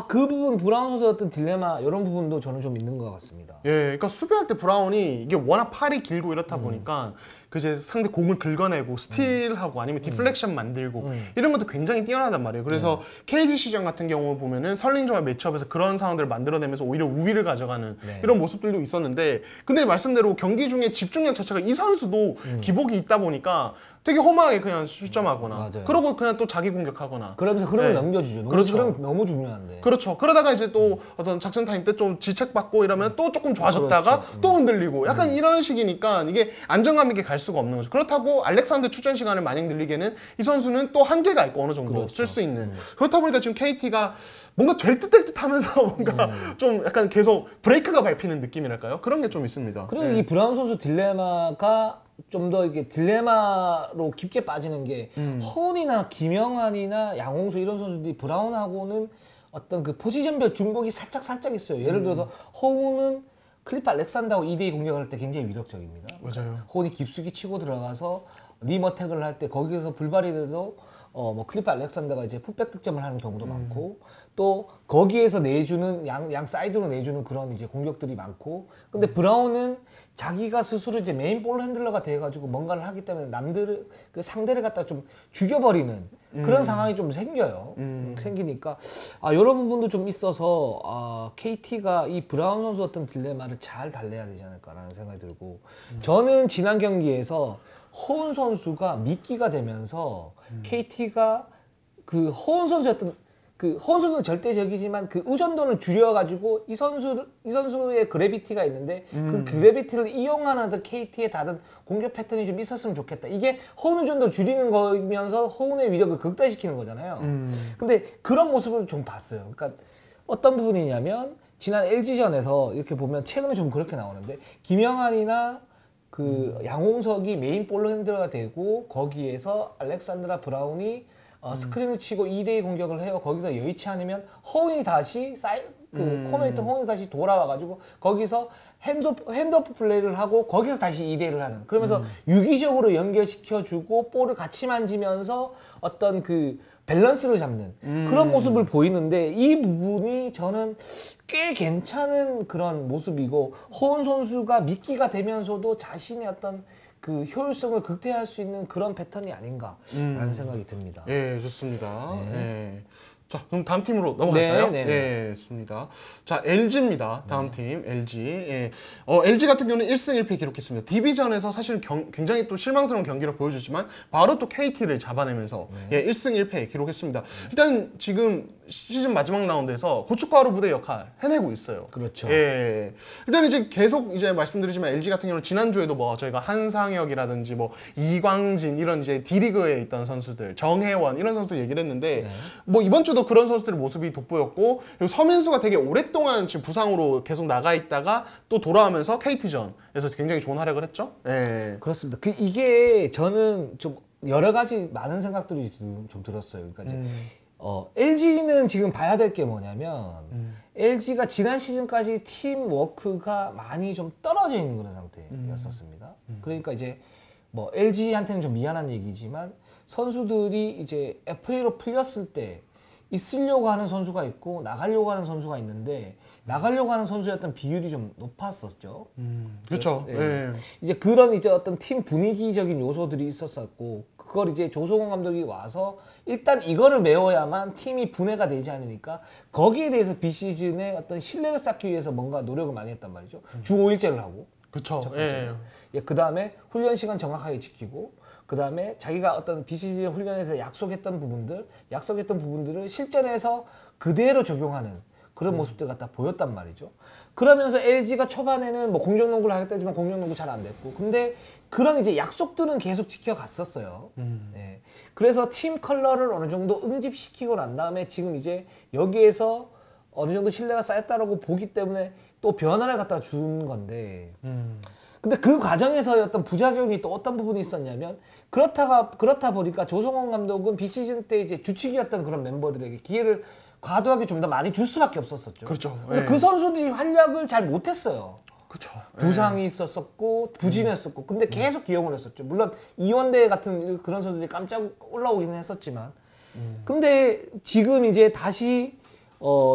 그 부분 브라운 선수의 어떤 딜레마 이런 부분도 저는 좀 있는 것 같습니다. 예, 그러니까 수비할 때 브라운이 이게 워낙 팔이 길고 이렇다 보니까 그 이제 상대 공을 긁어내고 스틸하고 아니면 디플렉션 만들고 이런 것도 굉장히 뛰어나단 말이에요. 그래서 KG 시장 같은 경우 보면은 설린저와 매치업에서 그런 상황들을 만들어내면서 오히려 우위를 가져가는 이런 모습들도 있었는데 근데 말씀대로 경기 중에 집중력 자체가 이 선수도 기복이 있다 보니까 되게 험하게 그냥 실점하거나 맞아요. 그러고 그냥 또 자기 공격하거나 그러면서 흐름을 네. 넘겨주죠. 그렇죠. 흐름 너무 중요한데. 그렇죠. 그러다가 이제 또 어떤 작전 타임 때 좀 지책받고 이러면 또 조금 좋아졌다가 또 흔들리고 약간 이런 식이니까 이게 안정감 있게 갈 수가 없는 거죠. 그렇다고 알렉산더 출전 시간을 많이 늘리기에는 이 선수는 또 한계가 있고 어느 정도 쓸 수 있는. 그렇다 보니까 지금 KT가 뭔가 될 듯 될 듯 하면서 뭔가 좀 약간 계속 브레이크가 밟히는 느낌이랄까요? 그런 게 좀 있습니다. 그리고 네. 이 브라운 선수 딜레마가 좀 더 이게 딜레마로 깊게 빠지는 게 허운이나 김영환이나 양홍수 이런 선수들이 브라운하고는 어떤 그 포지션별 중복이 살짝 있어요. 예를 들어서 허운은 클리프 알렉산더하고 2대2 공격할 때 굉장히 위력적입니다. 맞아요. 허운이 깊숙이 치고 들어가서 림어택을 할 때 거기에서 불발이 돼도 뭐 클리프 알렉산더가 이제 풋백 득점을 하는 경우도 많고 또 거기에서 내주는 양 사이드로 내주는 그런 이제 공격들이 많고 근데 브라운은 자기가 스스로 이제 메인 볼 핸들러가 돼가지고 뭔가를 하기 때문에 남들을 그 상대를 갖다 좀 죽여버리는 그런 상황이 좀 생겨요. 생기니까 이런 부분도 좀 있어서 KT가 이 브라운 선수 어떤 딜레마를 잘 달래야 되지 않을까라는 생각이 들고 저는 지난 경기에서 허운 선수가 미끼가 되면서 KT가 그 허운 선수였던 그 허운 선수는 절대적이지만 그 의존도를 줄여가지고 이 선수의 그래비티가 있는데 그 그래비티를 이용하는 KT의 다른 공격 패턴이 좀 있었으면 좋겠다. 이게 허운 의존도를 줄이는 거면서 허운의 위력을 극대화시키는 거잖아요. 근데 그런 모습을 좀 봤어요. 그러니까 어떤 부분이냐면 지난 LG전에서 이렇게 보면 최근에 좀 그렇게 나오는데 김영환이나 그 양홍석이 메인 볼로 핸들가 되고 거기에서 알렉산드라 브라운이 스크린을 치고 2대2 공격을 해요. 거기서 여의치 않으면 허운이 다시 코너에 있던 허운이 다시 돌아와가지고 거기서 핸드오프 플레이를 하고 거기서 다시 2대1을 하는 그러면서 유기적으로 연결시켜주고 볼을 같이 만지면서 어떤 그 밸런스를 잡는 그런 모습을 보이는데 이 부분이 저는 꽤 괜찮은 그런 모습이고 허운 선수가 미끼가 되면서도 자신의 어떤 그 효율성을 극대화할 수 있는 그런 패턴이 아닌가라는 생각이 듭니다. 예, 좋습니다. 네. 자, 그럼 다음 팀으로 넘어갈까요? 네, 좋습니다. 자, LG입니다. 다음 팀, LG. 예. LG 같은 경우는 1승 1패 기록했습니다. 디비전에서 사실 굉장히 또 실망스러운 경기를 보여주지만 바로 또 KT를 잡아내면서 예, 1승 1패 기록했습니다. 일단 지금 시즌 마지막 라운드에서 고춧가루 부대 역할 해내고 있어요. 그렇죠. 예. 일단 이제 계속 이제 말씀드리지만 LG 같은 경우는 지난주에도 뭐 저희가 한상혁이라든지 뭐 이광진 이런 이제 D리그에 있던 선수들, 정혜원 이런 선수들 얘기를 했는데 뭐 이번 주도 그런 선수들의 모습이 돋보였고, 그리고 서민수가 되게 오랫동안 지금 부상으로 계속 나가 있다가 또 돌아오면서 KT전에서 굉장히 좋은 활약을 했죠. 예. 그렇습니다. 이게 저는 좀 여러 가지 많은 생각들이 좀 들었어요. 그러니까 이제 LG는 지금 봐야 될 게 뭐냐면 LG가 지난 시즌까지 팀 워크가 많이 좀 떨어져 있는 그런 상태였었습니다. 그러니까 이제 뭐 LG한테는 좀 미안한 얘기지만 선수들이 이제 FA로 풀렸을 때 있으려고 하는 선수가 있고 나가려고 하는 선수가 있는데, 나가려고 하는 선수의 어떤 비율이 좀 높았었죠. 그렇죠. 네. 예. 이제 그런 이제 어떤 팀 분위기적인 요소들이 있었었고, 그걸 이제 조성원 감독이 와서 일단 이거를 메워야만 팀이 분해가 되지 않으니까 거기에 대해서 비시즌에 어떤 신뢰를 쌓기 위해서 뭔가 노력을 많이 했단 말이죠. 주 5일제를 하고. 그렇죠. 예. 그 다음에 훈련 시간 정확하게 지키고, 그 다음에 자기가 어떤 비시즌 훈련에서 약속했던 부분들을 실전에서 그대로 적용하는 그런 모습들 갖다 보였단 말이죠. 그러면서 LG가 초반에는 뭐 공격농구를 하겠다지만 공격농구 잘 안 됐고, 근데 그런 이제 약속들은 계속 지켜갔었어요. 네. 그래서 팀 컬러를 어느 정도 응집시키고 난 다음에 지금 이제 여기에서 어느 정도 신뢰가 쌓였다라고 보기 때문에 또 변화를 갖다 준 건데, 근데 그 과정에서의 어떤 부작용이 또 어떤 부분이 있었냐면, 그렇다 보니까 조성원 감독은 비시즌 때 이제 주축이었던 그런 멤버들에게 기회를 과도하게 좀 더 많이 줄 수밖에 없었었죠. 그렇죠. 근데 예. 그 선수들이 활약을 잘 못했어요. 그렇죠. 부상이 있었었고 부진했었고, 근데 계속 기용을 했었죠. 물론 이원대 같은 그런 선수들이 깜짝 올라오기는 했었지만, 근데 지금 이제 다시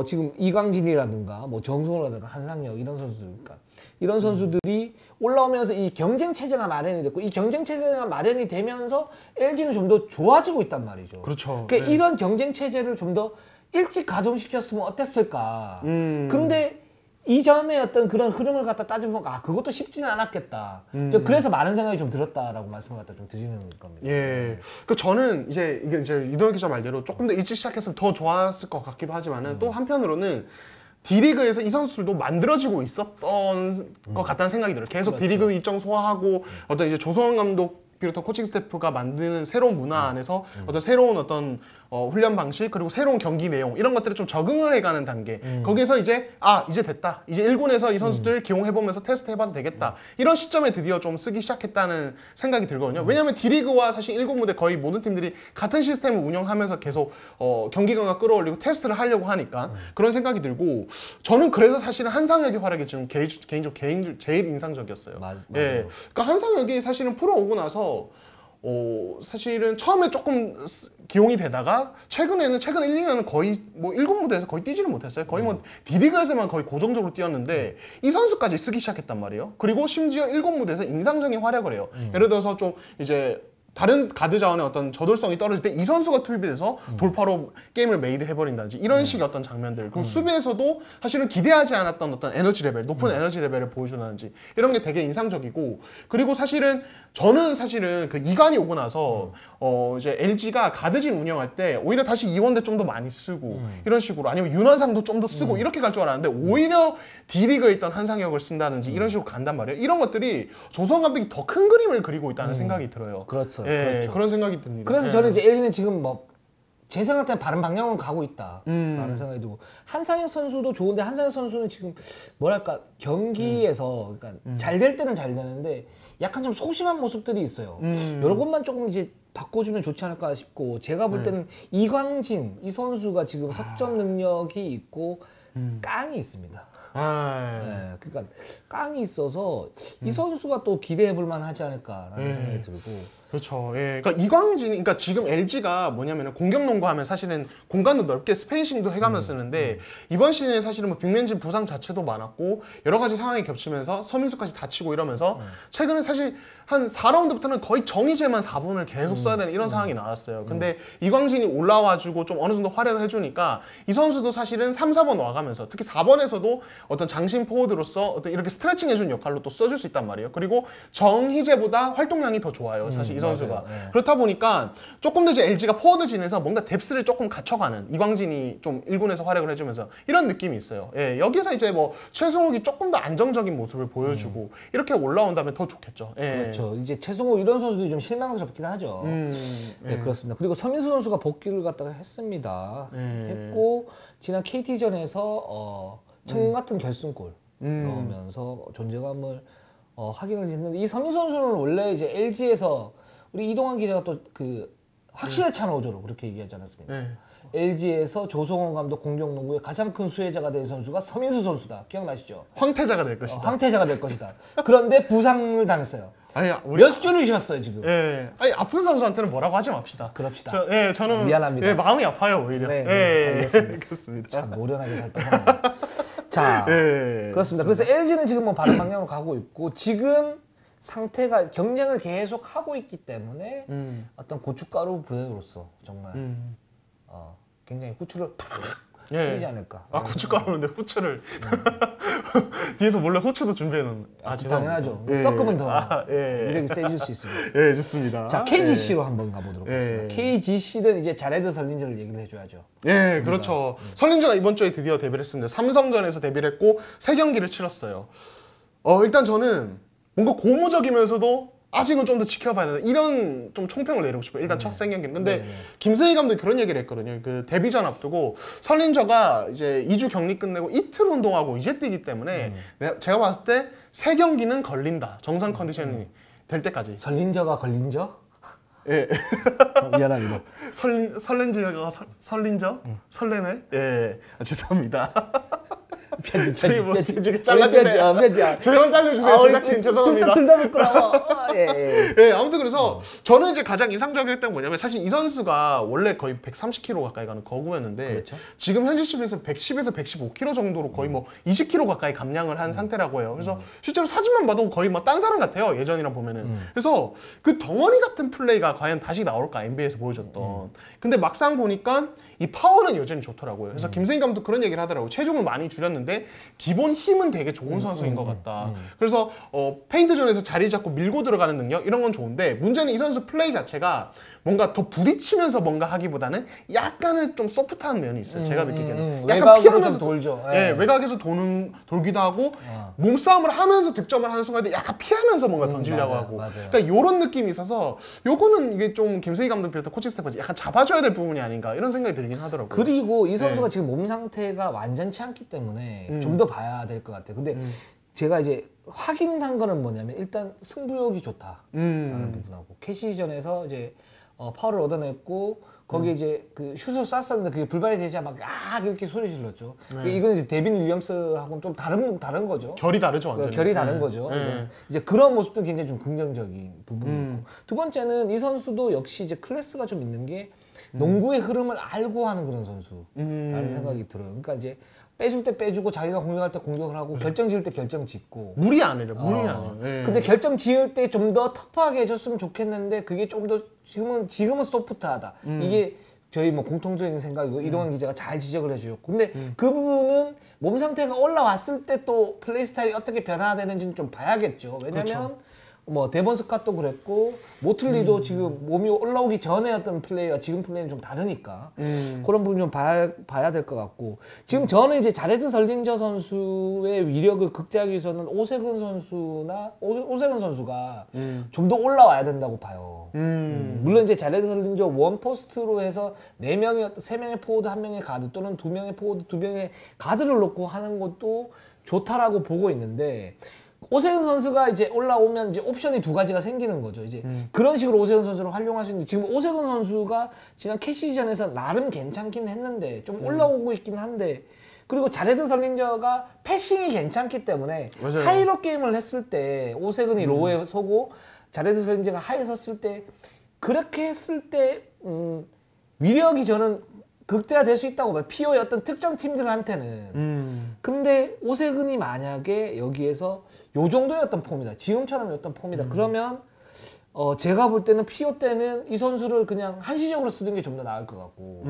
지금 이광진이라든가 뭐 정성호라든가 한상혁 이런 선수들, 그러니까 이런 선수들이 올라오면서 이 경쟁 체제가 마련이 됐고, 이 경쟁 체제가 마련이 되면서 LG는 좀 더 좋아지고 있단 말이죠. 그렇죠. 그러니까 네. 이런 경쟁 체제를 좀 더 일찍 가동시켰으면 어땠을까. 근데 이전에 어떤 그런 흐름을 갖다 따져보면 그것도 쉽지는 않았겠다. 저 그래서 많은 생각이 좀 들었다라고 말씀을 갖다 좀 드리는 겁니다. 예. 그 저는 이제 이게 이제 이동혁 기자 말대로 조금 더 일찍 시작했으면 더 좋았을 것 같기도 하지만은 또 한편으로는 D리그에서 이 선수들도 만들어지고 있었던 것 같다는 생각이 들어요. 계속 그렇죠. D리그 일정 소화하고 어떤 이제 조성원 감독 비롯한 코칭 스태프가 만드는 새로운 문화 안에서 어떤 새로운 어떤 훈련 방식, 그리고 새로운 경기 내용 이런 것들을 좀 적응을 해가는 단계. 거기에서 이제 이제 됐다. 이제 1군에서 이 선수들 기용해보면서 테스트해봐도 되겠다. 이런 시점에 드디어 좀 쓰기 시작했다는 생각이 들거든요. 왜냐하면 D리그와 사실 1군 무대 거의 모든 팀들이 같은 시스템을 운영하면서 계속 경기감을 끌어올리고 테스트를 하려고 하니까 그런 생각이 들고, 저는 그래서 사실은 한상혁의 활약이 지금 개인적으로 제일 인상적이었어요. 맞아요. 예. 그러니까 한상혁이 사실은 프로 오고 나서 사실은 처음에 조금 기용이 되다가 최근 1, 2년은 거의 뭐 1군 무대에서 거의 뛰지를 못했어요. 거의 뭐 D리그에서만 거의 고정적으로 뛰었는데 이 선수까지 쓰기 시작했단 말이에요. 그리고 심지어 1군 무대에서 인상적인 활약을 해요. 예를 들어서 좀 이제 다른 가드 자원의 어떤 저돌성이 떨어질 때 이 선수가 투입이 돼서 돌파로 게임을 메이드 해버린다든지 이런 식의 어떤 장면들. 그리고 수비에서도 사실은 기대하지 않았던 어떤 에너지 레벨, 높은 에너지 레벨을 보여주는지 이런 게 되게 인상적이고, 그리고 사실은 저는 사실은 그 이관이 오고 나서 이제 LG가 가드진 운영할 때 오히려 다시 이원대 좀 더 많이 쓰고 이런 식으로, 아니면 윤원상도 좀 더 쓰고 이렇게 갈 줄 알았는데 오히려 D리그에 있던 한상혁을 쓴다든지 이런 식으로 간단 말이에요. 이런 것들이 조성 감독이 더 큰 그림을 그리고 있다는 생각이 들어요. 그렇죠. 예, 그렇죠. 그런 생각이 듭니다. 그래서 예. 저는 이제 LG는 지금 뭐 제 생각 때는 바른 방향으로 가고 있다라는 생각이 들고, 한상혁 선수도 좋은데 한상혁 선수는 지금 뭐랄까 경기에서 그러니까 잘 될 때는 잘 되는데 약간 좀 소심한 모습들이 있어요. 이런 것만 조금 이제 바꿔주면 좋지 않을까 싶고, 제가 볼 때는 이광진 이 선수가 지금 석점 능력이 있고 깡이 있습니다. 네, 그러니까 깡이 있어서 이 선수가 또 기대해볼 만하지 않을까라는 생각이 들고. 그렇죠. 예. 그러니까 이광진이, 그러니까 지금 LG가 뭐냐면은 공격농구 하면 사실은 공간도 넓게 스페이싱도 해가면서 쓰는데 이번 시즌에 사실은 뭐 빅맨진 부상 자체도 많았고 여러 가지 상황이 겹치면서 서민수까지 다치고 이러면서 최근에 사실 한 4라운드부터는 거의 정희재만 4번을 계속 써야 되는 이런 상황이 나왔어요. 근데 이광진이 올라와주고 좀 어느 정도 활약을 해주니까 이 선수도 사실은 3, 4번 와가면서 특히 4번에서도 어떤 장신 포워드로서 어떤 이렇게 스트레칭 해준 역할로 또 써줄 수 있단 말이에요. 그리고 정희재보다 활동량이 더 좋아요. 사실 이 선수가. 맞아요. 네. 그렇다 보니까 조금 더 이제 LG가 포워드진에서 뭔가 뎁스를 조금 갖춰가는 이광진이 좀 1군에서 활약을 해주면서 이런 느낌이 있어요. 예, 여기서 이제 뭐 최승욱이 조금 더 안정적인 모습을 보여주고 이렇게 올라온다면 더 좋겠죠. 예. 그렇죠. 이제 최승호 이런 선수들이 좀 실망스럽긴 하죠. 네, 그렇습니다. 그리고 서민수 선수가 복귀를 갖다가 했습니다. 했고 지난 KT전에서 청 같은 결승골 넣으면서 존재감을 확인을 했는데 이 서민수 선수는 원래 이제 LG에서 우리 이동환 기자가 또 그 확실에 찬 호조로 그렇게 얘기하지 않았습니까? LG에서 조성원 감독 공격농구의 가장 큰 수혜자가 된 선수가 서민수 선수다. 기억나시죠? 황태자가 될 것이다. 황태자가 될 것이다. 그런데 부상을 당했어요. 아니, 우리... 몇 주를 쉬었어요 지금. 예, 아니 아픈 선수한테는 뭐라고 하지 맙시다. 그럽시다. 저는 미안합니다. 예, 마음이 아파요 오히려. 네, 예, 알겠습니다. 그렇습니다. 참 노련하게 살 뻔했네요. 자, 예, 그렇습니다. 그래서 LG는 지금 뭐 바른 방향으로 가고 있고 지금 상태가 경쟁을 계속 하고 있기 때문에 어떤 고춧가루 부대로서 정말 굉장히 후추를 팍 뿌리지 않을까. 아 고춧가루인데 후추를 뒤에서 몰래 후추도 준비해놓은. 아 당연하죠. 예. 섞으면 더 예. 위력이 세질 수 있습니다. 예, 좋습니다. 자, KGC로 한번 가보도록 하겠습니다. KGC는 이제 자레드 설린저를 얘기를 해줘야죠. 예, 그렇죠. 설린저가 이번 주에 드디어 데뷔를 했습니다. 삼성전에서 데뷔를 했고 3경기를 치렀어요. 일단 저는 뭔가 고무적이면서도 아직은 좀 더 지켜봐야 된다. 이런 좀 총평을 내리고 싶어요. 일단 첫 생경기. 근데 김세희 감독이 그런 얘기를 했거든요. 그 데뷔전 앞두고 설린저가 이제 2주 격리 끝내고 이틀 운동하고 이제 뛰기 때문에 제가 봤을 때 3경기는 걸린다. 정상 컨디션이 될 때까지. 설린저가 걸린저? 예. 미안합니다. 설렌저가 설린저? 설레네? 예. 죄송합니다. 편집 잘라주세요. 제발 잘라주세요. 제작진 죄송합니다. 둘다 부끄러워. 예, 아무튼 그래서 저는 이제 가장 인상적이었던 건 뭐냐면 사실 이 선수가 원래 거의 130kg 가까이 가는 거구였는데 그렇죠? 지금 현지 시합에서 110에서 115kg 정도로 거의 뭐 20kg 가까이 감량을 한 상태라고 해요. 그래서 실제로 사진만 봐도 거의 뭐 딴 사람 같아요. 예전이랑 보면은. 그래서 그 덩어리 같은 플레이가 과연 다시 나올까 NBA에서 보여줬던. 근데 막상 보니까 이 파워는 여전히 좋더라고요. 그래서 김세인 감독도 그런 얘기를 하더라고요. 체중을 많이 줄였는데 기본 힘은 되게 좋은 선수인 것 같다. 그래서 페인트존에서 자리 잡고 밀고 들어가는 능력 이런 건 좋은데 문제는 이 선수 플레이 자체가 뭔가 더 부딪히면서 뭔가 하기보다는 약간은 좀 소프트한 면이 있어요. 제가 느끼기에는. 약간 피하면서 돌죠. 예, 외곽에서 돌기도 하고 몸싸움을 하면서 득점을 하는 순간에 약간 피하면서 뭔가 던지려고 하고. 그러니까 이런 느낌이 있어서 요거는 이게 좀 김세희 감독 비롯한 코칭 스태프가 약간 잡아줘야 될 부분이 아닌가 이런 생각이 들긴 하더라고요. 그리고 이 선수가 지금 몸 상태가 완전치 않기 때문에 좀 더 봐야 될 것 같아요. 근데 제가 이제 확인한 거는 뭐냐면 일단 승부욕이 좋다라는 부분하고 캐시전에서 이제 파울을 얻어냈고 거기에 이제 그 슛을 쐈었는데 그게 불발이 되자 막 이렇게 소리 질렀죠. 이건 이제 데빈 윌리엄스하고는 좀 다른 거죠. 결이 다르죠, 완전히. 결이 다른 거죠. 이제 그런 모습도 굉장히 좀 긍정적인 부분이 있고 두 번째는 이 선수도 역시 이제 클래스가 좀 있는 게 농구의 흐름을 알고 하는 그런 선수라는 생각이 들어요. 그러니까 이제 빼줄 때 빼주고 자기가 공격할 때 공격을 하고 결정 지을 때 결정 짓고 무리 안 해요. 무리 안 해요. 근데 결정 지을 때 좀 더 터프하게 해줬으면 좋겠는데 그게 좀 더 지금은 소프트하다. 이게 저희 뭐 공통적인 생각이고 이동환 기자가 잘 지적을 해주셨고 근데 그 부분은 몸 상태가 올라왔을 때 또 플레이 스타일이 어떻게 변화되는지는 좀 봐야겠죠. 왜냐면 그렇죠. 뭐 데본 스캇도 그랬고 모틀리도 지금 몸이 올라오기 전에 어떤 플레이와 지금 플레이는 좀 다르니까 그런 부분 좀 봐야 될 것 같고 지금 저는 이제 자레드 설린저 선수의 위력을 극대화하기 위해서는 오세근 선수가 좀 더 올라와야 된다고 봐요. 물론 이제 자레드 설린저 원 포스트로 해서 3명의 포워드 1명의 가드 또는 2명의 포워드 2명의 가드를 놓고 하는 것도 좋다라고 보고 있는데 오세근 선수가 이제 올라오면 이제 옵션이 2가지가 생기는 거죠. 이제 그런 식으로 오세근 선수를 활용할 수 있는데 지금 오세근 선수가 지난 캐시전에서 나름 괜찮긴 했는데 좀 올라오고 있긴 한데 그리고 자레드 설린저가 패싱이 괜찮기 때문에 맞아요. 하이로 게임을 했을 때 오세근이 로우에 서고 자레드 설린저가 하이에 섰을 때 그렇게 했을 때 위력이 저는 극대화될 수 있다고 봐요. 피오의 어떤 특정 팀들한테는. 근데 오세근이 만약에 여기에서 요 정도의 어떤 폼이다. 지금처럼의 어떤 폼이다. 그러면 제가 볼 때는 피오 때는 이 선수를 그냥 한시적으로 쓰는 게 좀 더 나을 것 같고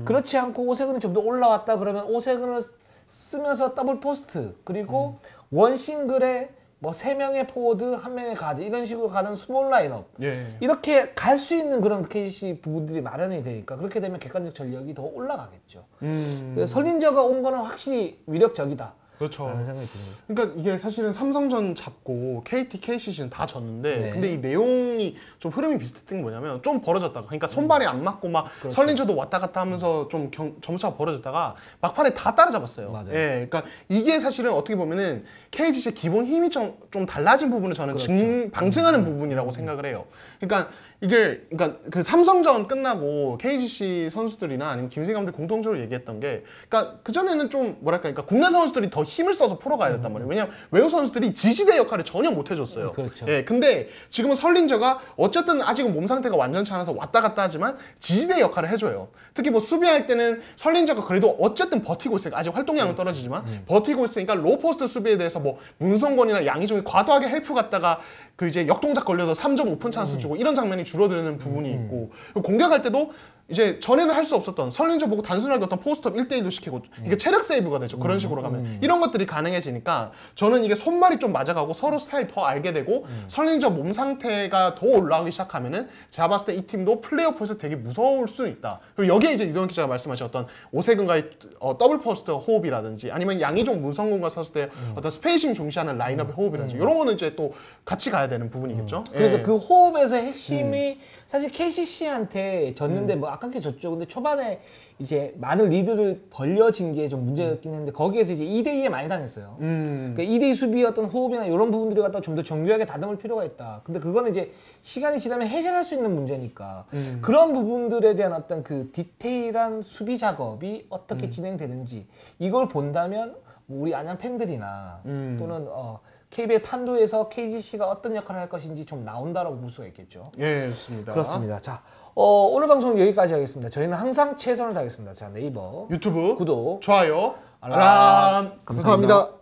그렇지 않고 오세근이 좀 더 올라왔다 그러면 오세근을 쓰면서 더블 포스트 그리고 원 싱글에 뭐 3명의 포워드, 1명의 가드 이런 식으로 가는 스몰 라인업 예. 이렇게 갈 수 있는 그런 KCC 부분들이 마련이 되니까 그렇게 되면 객관적 전력이 더 올라가겠죠. 그래서 설린저가 온 거는 확실히 위력적이다. 그렇죠. 라는 생각이 듭니다. 그러니까 이게 사실은 삼성전 잡고 KT, KCC는 다 졌는데 네. 근데 이 내용이 좀 흐름이 비슷했던 게 뭐냐면 좀 벌어졌다가 그러니까 손발이 안 맞고 막 그렇죠. 설린저도 왔다 갔다 하면서 좀 점수가 벌어졌다가 막판에 다 따라잡았어요. 맞아요. 예, 그러니까 이게 사실은 어떻게 보면은 KCC의 기본 힘이 좀 달라진 부분을 저는 그렇죠. 방증하는 부분이라고 생각을 해요. 그러니까 이게 그러니까 그 삼성전 끝나고 KCC 선수들이나 아니면 김승희 감독이 공통적으로 얘기했던 게 그러니까 그 전에는 좀 뭐랄까 그러니까 국내 선수들이 더 힘을 써서 풀어가야 됐단 말이에요. 왜냐면 외국 선수들이 지지대 역할을 전혀 못 해줬어요. 그렇죠. 예, 근데 지금은 설린저가 어쨌든 아직은 몸 상태가 완전치 않아서 왔다 갔다 하지만 지지대 역할을 해줘요. 특히 뭐 수비할 때는 설린저가 그래도 어쨌든 버티고 있으니까 아직 활동량은 떨어지지만 버티고 있으니까 로우 포스트 수비에 대해서 뭐 문성권이나 양희종이 과도하게 헬프 갔다가 그 이제 역동작 걸려서 3점 오픈 찬스 주고 이런 장면이 줄어드는 부분이 있고 공격할 때도 이제 전에는 할 수 없었던 설린저 보고 단순하게 어떤 포스트업 1대1로 시키고 이게 체력 세이브가 되죠. 그런 식으로 가면 이런 것들이 가능해지니까 저는 이게 손발이 좀 맞아가고 서로 스타일 더 알게 되고 설린저 몸 상태가 더 올라가기 시작하면은 제가 봤을 때 이 팀도 플레이오프에서 되게 무서울 수 있다. 그리고 여기에 이제 유동현 기자가 말씀하신 어떤 오세근과의 더블 포스트 호흡이라든지 아니면 양희종 문성곤과 섰을 때 어떤 스페이싱 중시하는 라인업의 호흡이라든지 이런 거는 이제 또 같이 가야 되는 부분이겠죠. 그래서 예. 그 호흡에서 핵심이 사실 KCC한테 졌는데 뭐 아깝게 졌죠. 근데 초반에 이제 많은 리드를 벌려진 게 좀 문제였긴 했는데 거기에서 이제 2대2에 많이 당했어요. 그러니까 2대2 수비의 어떤 호흡이나 이런 부분들이 갖다 좀 더 정교하게 다듬을 필요가 있다. 근데 그거는 이제 시간이 지나면 해결할 수 있는 문제니까 그런 부분들에 대한 어떤 그 디테일한 수비 작업이 어떻게 진행되는지 이걸 본다면 뭐 우리 안양 팬들이나 또는 KBL 판도에서 KGC가 어떤 역할을 할 것인지 좀 나온다라고 볼 수가 있겠죠. 예, 좋습니다. 그렇습니다. 자, 오늘 방송 여기까지 하겠습니다. 저희는 항상 최선을 다하겠습니다. 자, 네이버 유튜브 구독, 좋아요, 알람. 알람. 감사합니다. 감사합니다.